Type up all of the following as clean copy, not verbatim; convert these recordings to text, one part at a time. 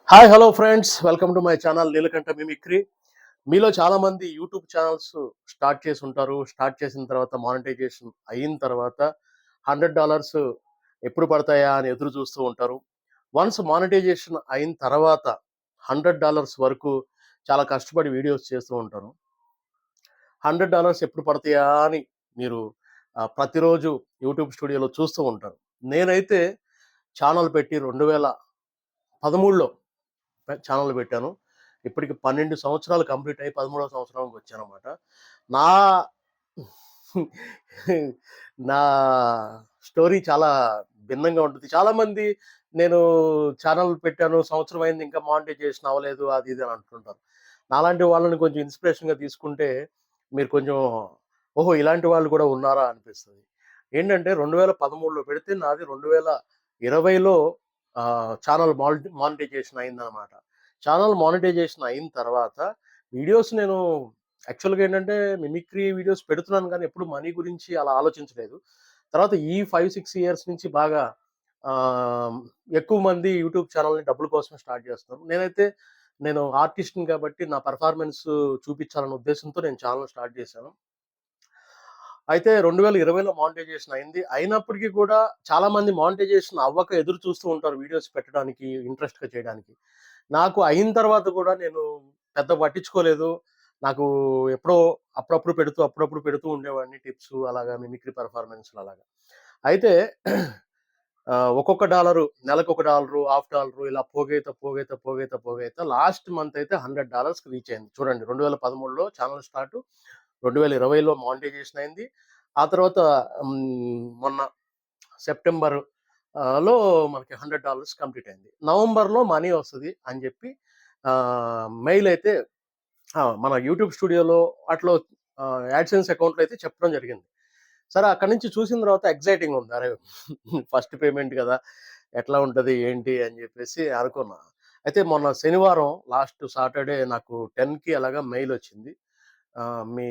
Hi hello friends, welcome to my channel Neelakantha mimicry. మీలో చాలామంది YouTube channels start చేసి ఉంటారు. స్టార్ట్ చేసిన తర్వాత మానిటైజేషన్ అయిన తర్వాత $100 ఎప్పుడు పడతాయా అని ఎదురు చూస్తూ ఉంటారు. వన్స్ మానిటైజేషన్ అయిన తర్వాత $100 వరకు చాలా కష్టపడి వీడియోస్ చేస్తూ ఉంటారు. $100 ఎప్పుడు పడతాయా అని మీరు ప్రతిరోజు యూట్యూబ్ స్టూడియోలో చూస్తూ ఉంటారు. నేనైతే ఛానల్ పెట్టి 2013లో ఛానల్ పెట్టాను. ఇప్పటికి 12 సంవత్సరాలు కంప్లీట్ అయ్యి 13వ సంవత్సరానికి వచ్చాననమాట. నా నా స్టోరీ చాలా భిన్నంగా ఉంటుంది. చాలామంది నేను ఛానల్ పెట్టాను, సంవత్సరం అయింది ఇంకా మానిటైజేషన్ అవ్వలేదు అది ఇది అని అంటుంటారు. నాలాంటి వాళ్ళని కొంచెం ఇన్స్‌పిరేషన్‌గా తీసుకుంటే మీరు కొంచెం ఓహో! ఇలాంటి వాళ్ళు కూడా ఉన్నారా అనిపిస్తది. ఏంటంటే 2013లో పెడితే నాది 2020లో ఛానల్ మానిటైజేషన్ అయిందనమాట. ఛానల్ మానిటైజేషన్ అయిన తర్వాత వీడియోస్ నేను యాక్చువల్‌గా ఏంటంటే మిమిక్రీ వీడియోస్ పెడుతున్నాను గానీ ఎప్పుడు మనీ గురించి అలా ఆలోచించలేదు. తర్వాత ఈ 5, 6 ఇయర్స్ నుంచి బాగా ఆహ్, ఎక్కువ మంది యూట్యూబ్ ఛానల్‌ని డబ్బుల కోసమే స్టార్ట్ చేస్తున్నారు. నేను ఆర్టిస్ట్‌ని కాబట్టి నా పెర్ఫార్మన్స్ చూపించాలన్న ఉద్దేశంతో నేను ఛానల్ స్టార్ట్ చేశాను. అయితే 2020లో మానిటైజేషన్ అయింది. అయినప్పటికి కూడా చాలామంది మానిటైజేషన్ అవ్వక ఎదురు చూస్తూ ఉంటారు వీడియోస్ పెట్టడానికి, ఇంట్రెస్ట్‌గా చేయడానికి. నాకు అయిన తర్వాత కూడా నేను పెద్దగా పట్టించుకోలేదు. నాకు ఎప్పుడో అప్పుడప్పుడు పెడుతూ ఉండేవాడిని టిప్స్ అలాగా మిమిక్రీ పెర్ఫార్మన్స్‌లు అలాగా. అయితే ఒక్కొక్క డాలరు నెలకొక డాలరు, హాఫ్ డాలరు ఇలా పోగైతే లాస్ట్ మంత్ అయితే $100కి రీచ్ అయింది. చూడండి 2013లో ఛానల్ స్టార్టు, 2020లో మానిటైజేషన్ అయింది. ఆ తర్వాత మొన్న సెప్టెంబర్ లో మనకి $100 కంప్లీట్ అయింది. నవంబర్‌లో మనీ వస్తది అని జెప్పి మెయిల్ అయితే మన యూట్యూబ్ స్టూడియోలో వాటిలో యాడ్సెన్స్ అకౌంట్‌లో అయితే చెప్పడం జరిగింది. సరే అక్కడి నుంచి చూసిన తర్వాత ఎక్సైటింగ్ ఉంది. అరే! ఫస్ట్ పేమెంట్ గదా! ఎట్లా ఉంటది? ఏంటి? అని జెప్పేసి అనుకున్నా. అయితే మొన్న శనివారం లాస్ట్ సాటర్‌డే నాకు 10కి అలాగా మెయిల్ వచ్చింది. మీ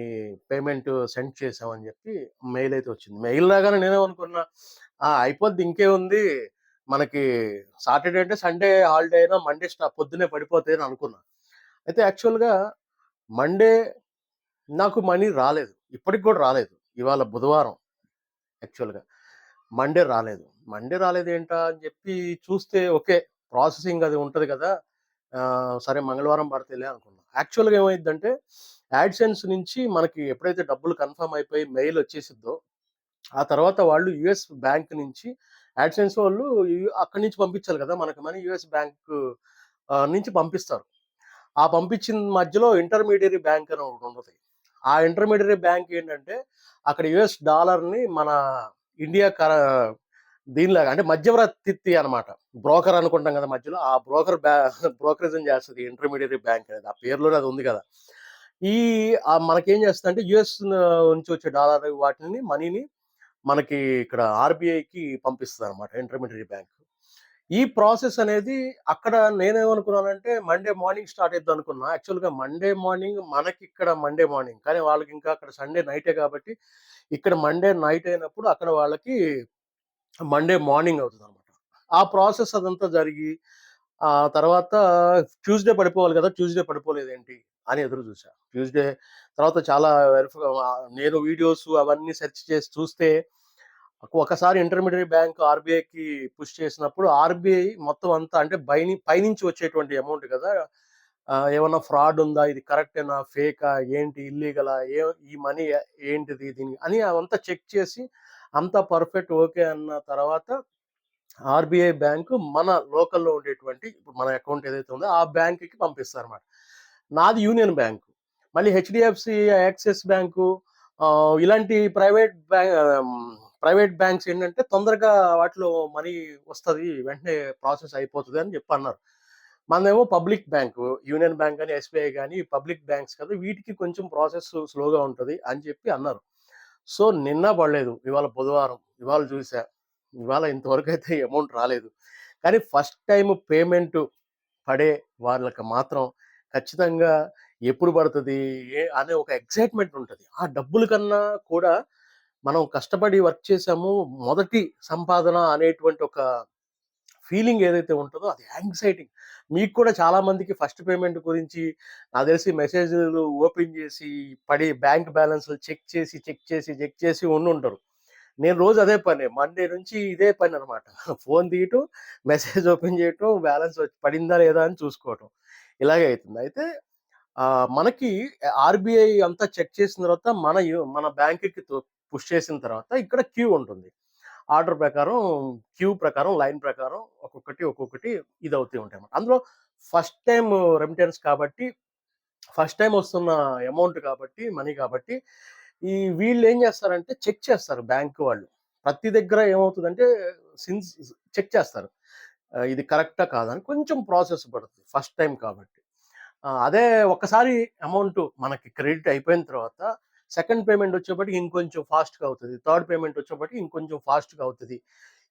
పేమెంట్ సెండ్ చేశామని జెప్పి మెయిల్ అయితే వచ్చింది. మెయిల్ రాగానే నేనేమనుకున్నా, అయిపోద్ది ఇంకేముంది. మనకి సాటర్‌డే అంటే సండే హాలిడే అయినా మండే పొద్దున్నే పడిపోతాయని అనుకున్నా. అయితే యాక్చువల్‌గా మండే నాకు మనీ రాలేదు. ఇప్పటికి గూడా రాలేదు. ఇవాళ బుధవారం యాక్చువల్‌గా. మండే రాలేదు. మండే రాలేదేంటా అని జెప్పి చూస్తే ఓకే. ప్రాసెసింగ్ అది ఉంటది గదా! సరే మంగళవారం పడతాయిలే అనుకున్నా. యాక్చువల్‌గా ఏమైద్దంటే యాడ్‌సెన్స్ నుంచి మనకి ఎప్పుడైతే డబ్బులు కన్ఫర్మ్ అయిపోయి మెయిల్ వచ్చేసిద్దో, ఆ తర్వాత వాళ్ళు యూఎస్ బ్యాంక్ నుంచి యాడ్‌సెన్స్ వాళ్ళు అక్కడి నుంచి పంపించాలి గదా! మనకి మనీ యూఎస్ బ్యాంకు నుంచి పంపిస్తారు. ఆ పంపించిన మధ్యలో ఇంటర్మీడియరీ బ్యాంక్ అని ఒకటుంటది. ఆ ఇంటర్మీడియరీ బ్యాంక్ ఏంటంటే, అక్కడ యూఎస్ డాలర్‌ని మన ఇండియా దీనిలాగా అంటే మధ్యవర్తిత్తి అనమాట. బ్రోకర్ అనుకుంటాం గదా! మధ్యలో. ఆ బ్రోకర్ బ్రోకరేజం చేస్తది ఇంటర్మీడియరీ బ్యాంక్ అనేది. ఆ పేరులోనే అది ఉంది గదా! ఈ మనకేం చేస్తదంటే యూఎస్ నుంచి వచ్చే డాలర్ వాటిని మనీని మనకి ఇక్కడ ఆర్‌బీఐకి పంపిస్తదనమాట ఇంటర్మీడియరీ బ్యాంక్. ఈ ప్రాసెస్ అనేది అక్కడ నేనేమనుకున్నానంటే మండే మార్నింగ్ స్టార్ట్ అయిద్దనుకున్నా. యాక్చువల్‌గా మండే మార్నింగ్ మనకిక్కడ మండే మార్నింగ్. కానీ వాళ్ళకింకా అక్కడ సండే నైటే కాబట్టి, ఇక్కడ మండే నైట్ అయినప్పుడు అక్కడ వాళ్ళకి మండే మార్నింగ్ అవుతదనమాట. ఆ ప్రాసెస్ అదంతా జరిగి, తర్వాత ట్యూస్‌డే పడిపోవాలి గదా! ట్యూస్‌డే పడిపోలేదేంటి అని ఎదురు జూసా. ట్యూస్‌డే తర్వాత చాలా నేను వీడియోస్ అవన్నీ సెర్చ్ చేసి చూస్తే ఒకసారి ఇంటర్మీడియట్ బ్యాంక్ ఆర్‌బీఐకి పుష్ చేసినప్పుడు ఆర్‌బీఐ మొత్తం అంతా అంటే పైనుంచి వచ్చేటువంటి అమౌంట్ కదా! ఏమన్నా ఫ్రాడ్ ఉందా? ఇది కరెక్టేనా? ఫేకా? ఏంటి? ఇల్లీగలా? ఈ మనీ ఏంటిది? అని అవంతా చెక్ చేసి అంతా పర్ఫెక్ట్ ఓకే అన్న తర్వాత ఆర్‌బీఐ బ్యాంకు మన లోకల్‌లో ఉండేటువంటి ఇప్పుడు మన అకౌంట్ ఏదైతే ఉందో ఆ బ్యాంక్‌కి పంపిస్తారన్నమాట. నాది యూనియన్ బ్యాంకు. మళ్ళీ హెచ్‌డీఎఫ్‌సీ, యాక్సిస్ బ్యాంకు ఇలాంటి ప్రైవేట్ బ్యాంక్స్ ఏంటంటే తొందరగా వాటిలో మనీ వస్తది. వెంటనే ప్రాసెస్ అయిపోతది అని జెప్పి అన్నారు. మనదేమో పబ్లిక్ బ్యాంకు. యూనియన్ బ్యాంక్ గాని, ఎస్‌బీఐ గాని పబ్లిక్ బ్యాంక్స్ కదా! వీటికి కొంచెం ప్రాసెస్ స్లోగా ఉంటది అని చెప్పి అన్నారు. సో, నిన్న పడలేదు. ఇవాళ బుధవారం. ఇవాళ చూసా. ఇవాళ ఇంతవరకైతే అమౌంట్ రాలేదు. కానీ ఫస్ట్ టైమ్ పేమెంట్ పడే వాళ్ళకి మాత్రం ఖచ్చితంగా ఎప్పుడు పడతది? అనే ఒక ఎక్సైట్‌మెంట్ ఉంటది. ఆ డబ్బుల కన్నా కూడా మనం కష్టపడి వర్క్ చేసాము. మొదటి సంపాదన అనేటువంటి ఒక ఫీలింగ్ ఏదైతే ఉంటదో అది యాంక్సైటీ. మీకు కూడా చాలా మందికి ఫస్ట్ పేమెంట్ గురించి నాకు తెలిసి మెసేజ్‌లు ఓపెన్ చేసి, పడి బ్యాంక్ బ్యాలెన్స్‌లు చెక్ చేసి ఉండుంటారు. నేను రోజు అదే పని. మండే నుంచి ఇదే పననమాట. ఫోను తీయటం, మెసేజ్ ఓపెన్ చేయటం, బ్యాలెన్స్ పడిందా లేదా అని చూసుకోవటం. ఇలాగే అయితుంది. అయితే మనకి ఆర్‌బీఐ అంతా చెక్ చేసిన తర్వాత మన బ్యాంక్‌కి పుష్ చేసిన తర్వాత ఇక్కడ క్యూ ఉంటుంది. ఆర్డర్ ప్రకారం, క్యూ ప్రకారం, లైన్ ప్రకారం ఒక్కొక్కటి ఇదవుతూ ఉంటాయన్నమాట. అందులో ఫస్ట్ టైమ్ రెమిటెన్స్ కాబట్టి, ఫస్ట్ టైమ్ వస్తున్న అమౌంట్ కాబట్టి, మనీ కాబట్టి, వీళ్ళేం చేస్తారంటే చెక్ చేస్తారు బ్యాంక్ వాళ్ళు. ప్రతి దగ్గర ఏమవుతదంటే సిన్స్ చెక్ చేస్తారు. ఇది కరెక్టా కాదా అని కొంచెం ప్రాసెస్ పడుతుంది. ఫస్ట్ టైమ్ కాబట్టి. అదే ఒక్కసారి అమౌంట్ మనకి క్రెడిట్ అయిపోయిన తర్వాత సెకండ్ పేమెంట్ వచ్చేప్పటికి ఇంకొంచెం ఫాస్ట్‌గా అవుతది. థర్డ్ పేమెంట్ వచ్చేప్పటికి ఇంకొంచెం ఫాస్ట్‌గా అవుతది.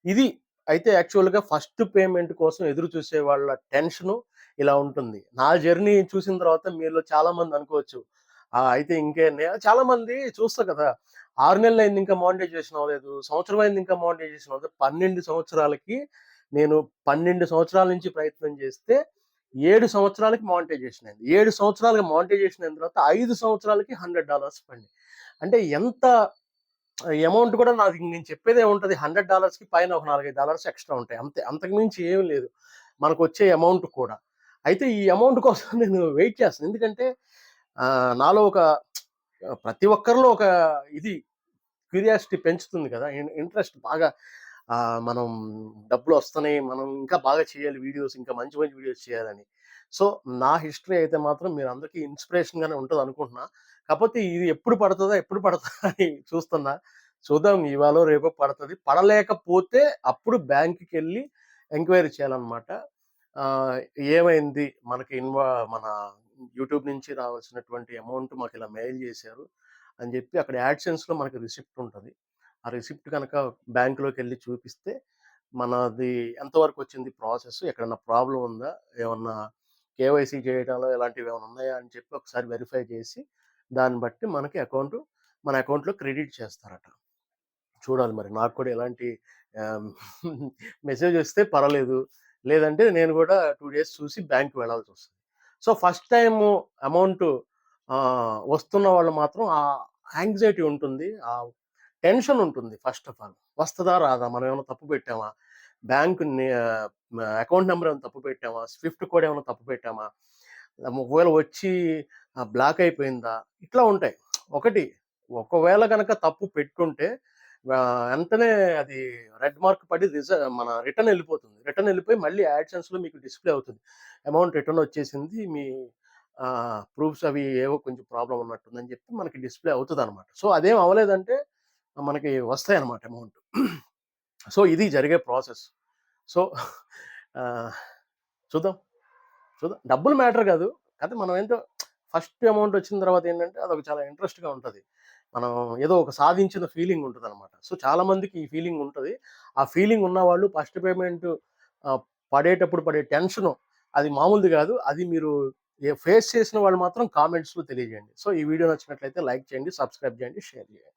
ఇది అయితే యాక్చువల్‌గా ఫస్ట్ పేమెంట్ కోసం ఎదురు చూసే వాళ్ళ టెన్షను ఇలా ఉంటుంది. నా జర్నీ చూసిన తర్వాత మీలో చాలా మంది అనుకోవచ్చు. అయితే చాలా మంది చూస్తా కదా! 6 నెలలయింది ఇంకా మానిటైజేషన్ అవ్వలేదు. సంవత్సరం అయింది ఇంకా మానిటైజేషన్ అవ్వలేదు. 12 సంవత్సరాలకి నేను 12 సంవత్సరాల నుంచి ప్రయత్నం చేస్తే 7 సంవత్సరాలకి మానిటైజేషన్ అయింది. 7 సంవత్సరాలుగా మానిటైజేషన్ అయిన తర్వాత 5 సంవత్సరాలకి $100 పడింది. అంటే ఎంత అమౌంట్ కూడా నేను చెప్పేదేముంటది $100కి పైన ఒక $4, 5 ఎక్స్‌ట్రా ఉంటాయి. అంతే. అంతకు మించి ఏమి లేదు. మనకొచ్చే అమౌంట్ కూడా. అయితే ఈ అమౌంట్ కోసం నేను వెయిట్ చేస్తాను. ఎందుకంటే నాలో ప్రతి ఒక్కరిలో ఒక ఇది క్యూరియాసిటీ పెంచుతుంది కదా! ఇంట్రెస్ట్ బాగా మనం డబ్బులొస్తున్నాయి. మనం ఇంకా బాగా చేయాలి వీడియోస్. ఇంకా మంచి మంచి వీడియోస్ చేయాలని. సో, నా హిస్టరీ అయితే మాత్రం మీరందరికీ ఇన్‌స్పిరేషన్‌గానే ఉంటదనుకుంటున్నా. కాపోతే ఇది ఎప్పుడు పడతదా అని చూస్తున్నా. చూద్దాం ఇవాళో రేపో పడతది. పడలేకపోతే అప్పుడు బ్యాంక్‌కెళ్ళి ఎంక్వైరీ చేయాలన్నమాట. ఆహ్, ఏమైంది? మన యూట్యూబ్ నుంచి రావాల్సినటువంటి అమౌంట్ మాకిలా మెయిల్ జేశారు అని జెప్పి అక్కడ యాడ్‌సెన్స్‌లో మనకి రిసిప్ట్ ఉంటది. ఆ రిసిప్ట్ గనక బ్యాంక్‌లోకెళ్ళి చూపిస్తే మనది ఎంతవరకొచ్చింది ప్రాసెస్? ఎక్కడన్నా ప్రాబ్లమ్ ఉందా? ఏమన్నా కేవైసీ చేయడంలో ఇలాంటివేమన్నా ఉన్నాయా? అని చెప్పి ఒకసారి వెరిఫై చేసి, దాన్ని బట్టి మన అకౌంట్‌లో క్రెడిట్ చేస్తారట. చూడాలి మరి నాకు కూడా ఎలాంటి ఆహ్, మెసేజొస్తే పర్వాలేదు. లేదంటే నేను గూడా 2 డేస్ చూసి బ్యాంక్‌కి వెళ్ళాల్సొస్తది. సో, ఫస్ట్ టైము అమౌంటు వస్తున్న వాళ్ళు మాత్రం యాంక్సైటీ ఉంటుంది. టెన్షన్ ఉంటుంది ఫస్ట్ ఆఫ్ ఆల్. వస్తదా? రాదా? మనం ఏమైనా తప్పు పెట్టామా? బ్యాంక్ నే ఆహ్, అకౌంట్ నంబర్ ఏమైనా తప్పు పెట్టామా? స్విఫ్ట్ కోడ్ ఏమైనా తప్పు పెట్టామా? ఒకవేళ వచ్చి బ్లాక్ అయిపోయిందా? ఇట్లా ఉంటాయి. ఒకవేళ గనక తప్పు పెట్టుంటే వెంటనే అది రెడ్ మార్క్ పడి మన రిటర్న్ ఎళ్ళిపోతుంది. రిటర్న్ ఎళ్ళిపోయి మళ్ళీ యాడ్‌సెన్స్‌లో మీకు డిస్‌ప్లే అవుతుంది. అమౌంట్ రిటర్న్ వచ్చేసింది. మీ ప్రూఫ్స్ అవి ఏవో కొంచెం ప్రాబ్లమ్ ఉన్నట్టుందని చెప్పి మనకి డిస్‌ప్లే అవుతదనమాట. సో, అదేం అవ్వలేదంటే మనకి వస్తాయన్నమాట అమౌంట్. సో, ఇది జరిగే ప్రాసెస్. సో, ఆహ్, చూద్దాం. డబ్బులు మ్యాటర్ కాదు. కాతే మనం ఏంటో ఫస్ట్ అమౌంట్ వచ్చిన తర్వాత ఏంటంటే అదొక చాలా ఇంట్రెస్ట్‌గా ఉంటది. మనం ఏదో ఒక సాధించిన ఫీలింగ్ ఉంటదనమాట. సో, చాలా మందికి ఈ ఫీలింగ్ ఉంటది. ఆ ఫీలింగ్ ఉన్నవాళ్ళు ఫస్ట్ పేమెంట్ ఆహ్, పడేటప్పుడు పడే టెన్షను అది మామూలుది కాదు. అది మీరు ఫేస్ చేసిన వాళ్ళు మాత్రం కామెంట్స్‌లో తెలియజేయండి. సో, ఈ వీడియో నచ్చినట్లయితే లైక్ చేయండి, సబ్స్క్రైబ్ చేయండి, షేర్ చేయండి.